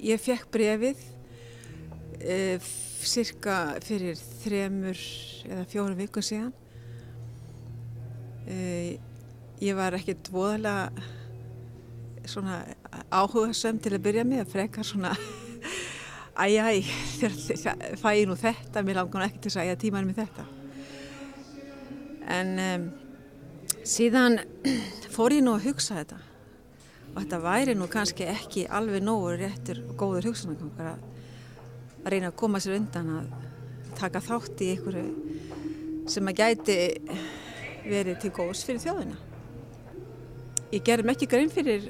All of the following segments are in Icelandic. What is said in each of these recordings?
Ég fékk bréfið cirka fyrir 3 eða 4 vikum síðan. Ég var ekkert voðalega svona áhugasöm til að byrja með, frekar svona fæ ég nú þetta, mér langar nú ekki til að segja tímanum með þetta. En síðan fór ég nú að hugsa þetta og þetta væri nú kannski ekki alveg nógu réttur og góður hugsunargangur að reyna að koma sér undan að taka þátt í einhverju sem að gæti verið til góðs fyrir þjóðina. Ég gerði mér ekki grein fyrir,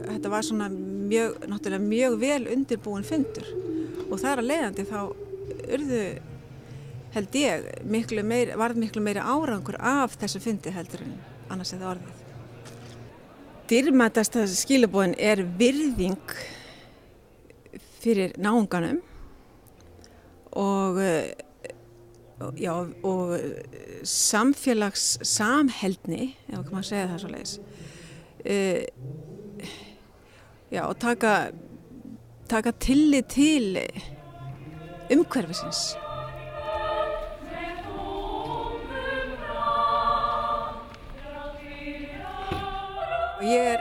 þetta var svona náttúrulega mjög vel undirbúin fundur og þar að leiðandi þá urðu, held ég, varð miklu meiri árangur af þessu fundi heldur en annars eða orðið. Dýrmætasta skilaboðin er virðing fyrir náunganum og samfélagssamheldni, ef maður segja það svoleiðis. Og taka tillit til umhverfisins. Og ég er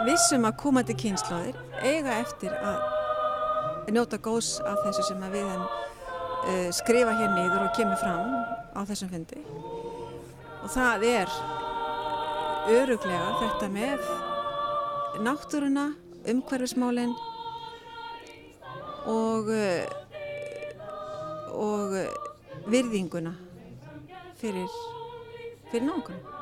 viss að komandi kynslóðir eiga eftir að njóta góðs af þessu sem að við höfum skrifa hér niður og kemur fram á þessum fundi. Og það er örugglega þetta með náttúruna, umhverfismálin og virðinguna fyrir náunganum.